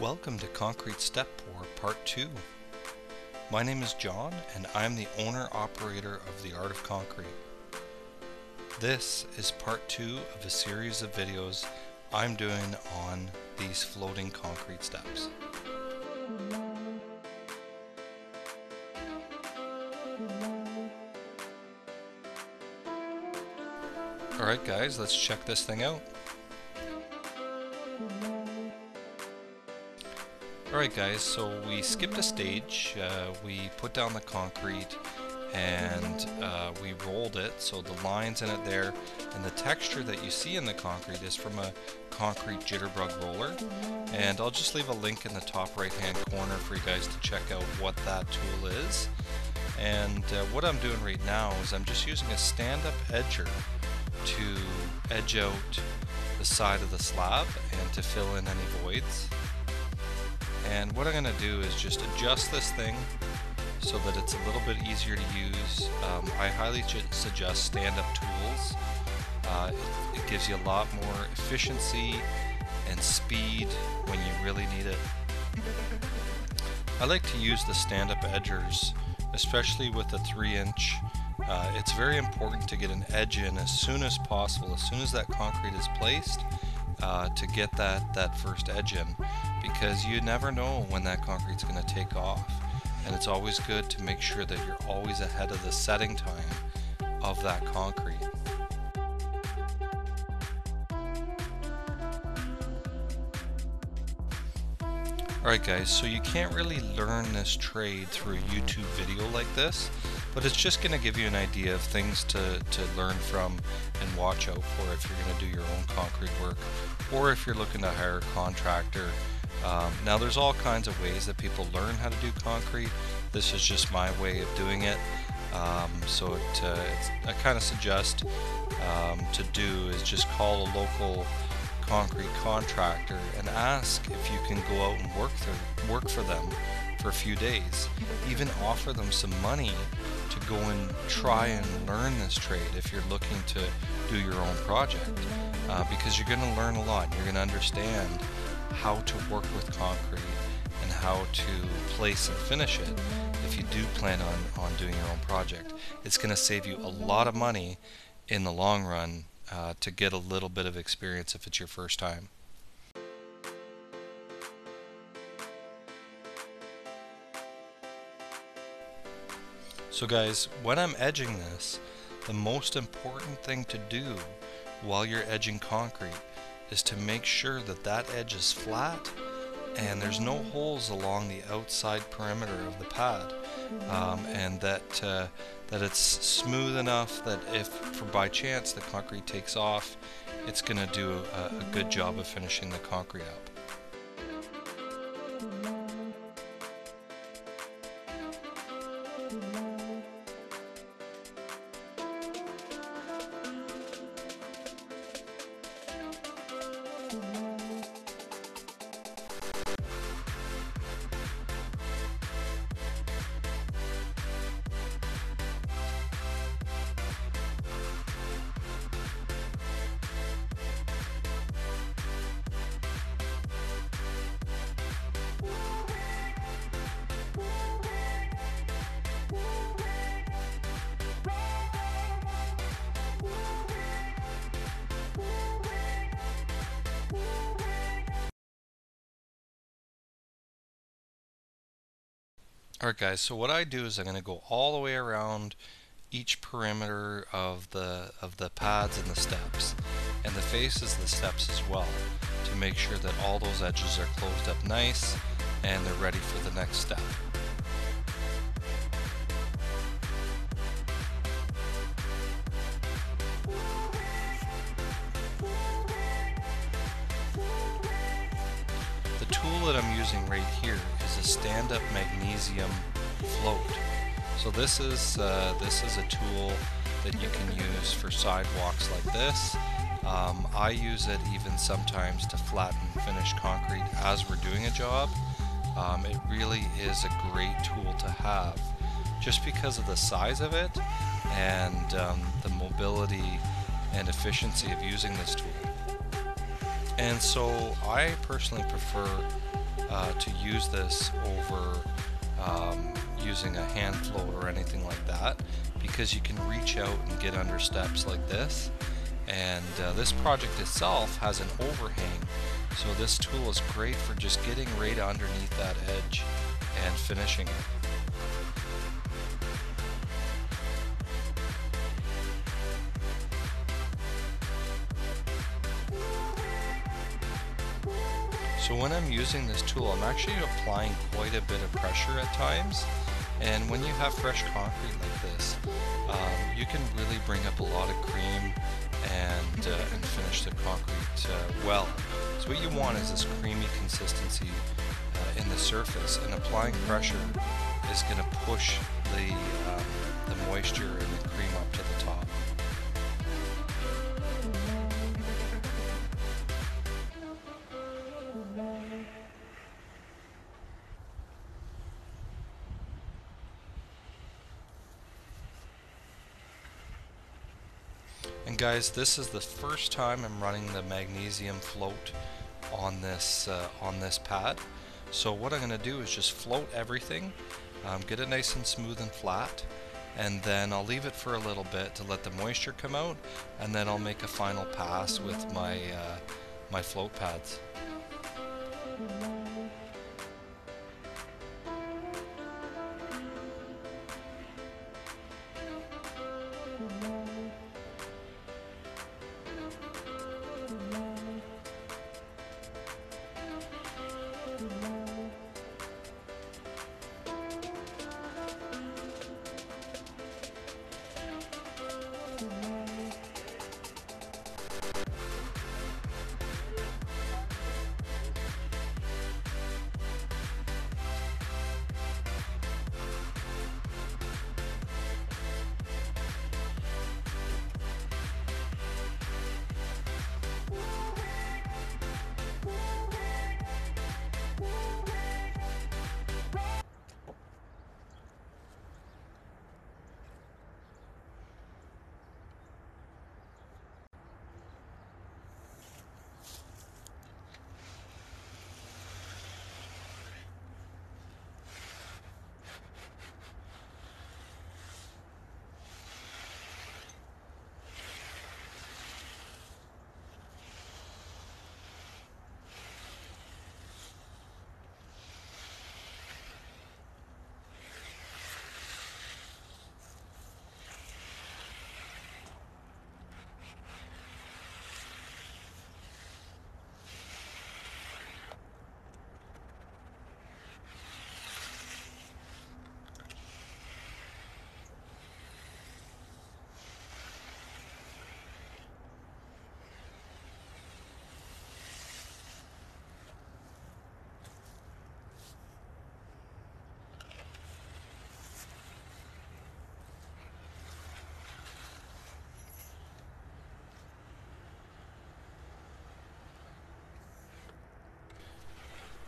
Welcome to Concrete Step Pour Part 2. My name is John and I'm the owner-operator of The Art of Concrete. This is Part 2 of a series of videos I'm doing on these floating concrete steps. Alright guys, let's check this thing out. Alright guys, so we skipped a stage, we put down the concrete and we rolled it, so the lines in it there, and the texture that you see in the concrete is from a concrete jitterbug roller, and I'll just leave a link in the top right hand corner for you guys to check out what that tool is. And what I'm doing right now is I'm just using a stand-up edger to edge out the side of the slab and to fill in any voids. And what I'm going to do is just adjust this thing so that it's a little bit easier to use. I highly suggest stand-up tools. It gives you a lot more efficiency and speed when you really need it. I like to use the stand-up edgers, especially with the 3-inch. It's very important to get an edge in as soon as possible, as soon as that concrete is placed, to get that first edge in, because you never know when that concrete's going to take off, and it's always good to make sure that you're always ahead of the setting time of that concrete. Alright guys, so you can't really learn this trade through a YouTube video like this, but it's just going to give you an idea of things to learn from and watch out for if you're going to do your own concrete work, or if you're looking to hire a contractor. Now there's all kinds of ways that people learn how to do concrete. This is just my way of doing it. So I kind of suggest to do is just call a local concrete contractor and ask if you can go out and work for them for a few days. Even offer them some money to go and try and learn this trade if you're looking to do your own project, because you're going to learn a lot. You're going to understand how to work with concrete and how to place and finish it if you do plan on doing your own project. It's going to save you a lot of money in the long run to get a little bit of experience if it's your first time. So guys, when I'm edging this, the most important thing to do while you're edging concrete is to make sure that that edge is flat and there's no holes along the outside perimeter of the pad, and that it's smooth enough that if by chance the concrete takes off, it's going to do a good job of finishing the concrete up. Alright guys, so what I do is I'm going to go all the way around each perimeter of the pads and the steps, and the faces of the steps as well, to make sure that all those edges are closed up nice and they're ready for the next step. The tool that I'm using right here is a stand-up magnesium float. So this is a tool that you can use for sidewalks like this. I use it even sometimes to flatten finished concrete as we're doing a job. It really is a great tool to have, just because of the size of it and the mobility and efficiency of using this tool. And so I personally prefer to use this over using a hand float or anything like that, because you can reach out and get under steps like this. And this project itself has an overhang, so this tool is great for just getting right underneath that edge and finishing it. So when I'm using this tool, I'm actually applying quite a bit of pressure at times. And when you have fresh concrete like this, you can really bring up a lot of cream and finish the concrete well. So what you want is this creamy consistency in the surface, and applying pressure is going to push the moisture and the cream up to the top. And guys, this is the first time I'm running the magnesium float on this pad. So what I'm going to do is just float everything, get it nice and smooth and flat, and then I'll leave it for a little bit to let the moisture come out, and then I'll make a final pass with my my float pads.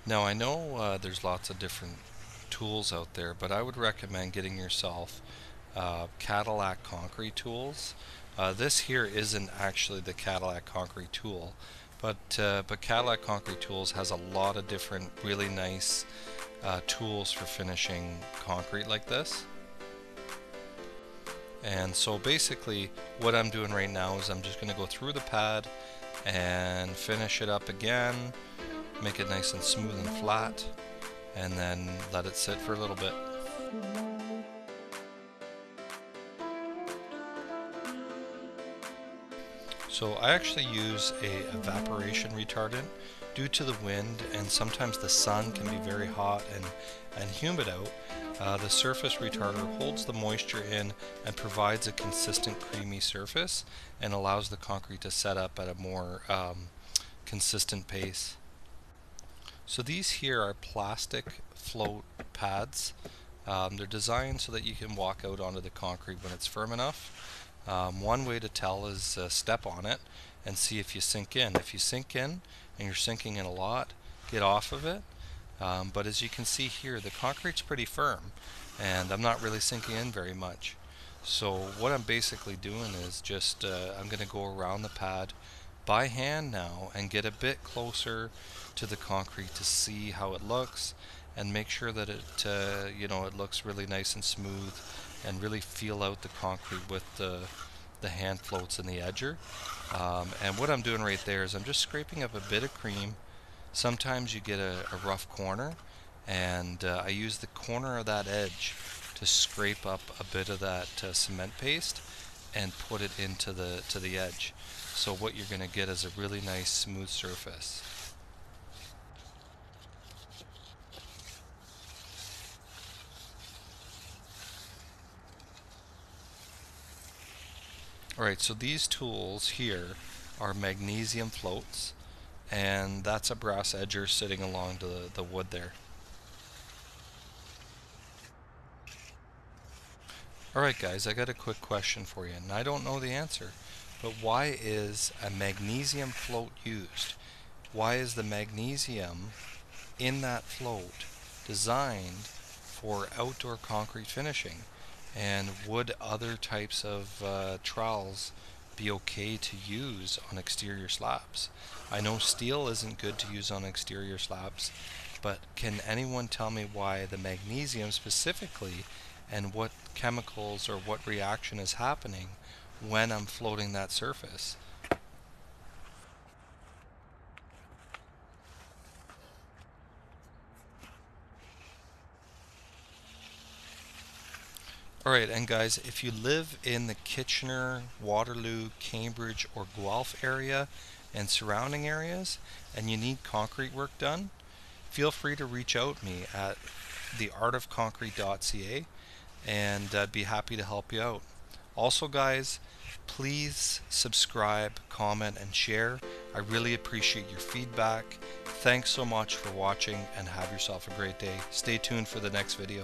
Now I know there's lots of different tools out there, but I would recommend getting yourself Cadillac concrete tools. This here isn't actually the Cadillac concrete tool, but Cadillac concrete tools has a lot of different really nice tools for finishing concrete like this. And so basically what I'm doing right now is I'm just going to go through the pad and finish it up again, make it nice and smooth and flat, and then let it sit for a little bit. So I actually use a evaporation retardant. Due to the wind and sometimes the sun can be very hot and humid out, the surface retarder holds the moisture in and provides a consistent creamy surface and allows the concrete to set up at a more consistent pace. So these here are plastic float pads. They're designed so that you can walk out onto the concrete when it's firm enough. One way to tell is step on it and see if you sink in. If you sink in and you're sinking in a lot, get off of it. But as you can see here, the concrete's pretty firm and I'm not really sinking in very much. So what I'm basically doing is just I'm going to go around the pad by hand now and get a bit closer to the concrete to see how it looks, and make sure that it looks really nice and smooth, and really feel out the concrete with the hand floats and the edger. And what I'm doing right there is I'm just scraping up a bit of cream. Sometimes you get a rough corner, and I use the corner of that edge to scrape up a bit of that cement paste and put it into the edge. So what you're going to get is a really nice smooth surface. Alright, so these tools here are magnesium floats, and that's a brass edger sitting along the wood there. Alright guys, I got a quick question for you, and I don't know the answer, but why is a magnesium float used? Why is the magnesium in that float designed for outdoor concrete finishing? And would other types of trowels be okay to use on exterior slabs? I know steel isn't good to use on exterior slabs, but can anyone tell me why the magnesium specifically, and what chemicals or what reaction is happening when I'm floating that surface? Alright, and guys, if you live in the Kitchener, Waterloo, Cambridge, or Guelph area and surrounding areas, and you need concrete work done, feel free to reach out me at theartofconcrete.ca, and I'd be happy to help you out. Also guys, please subscribe, comment, and share. I really appreciate your feedback. Thanks so much for watching, and have yourself a great day. Stay tuned for the next video.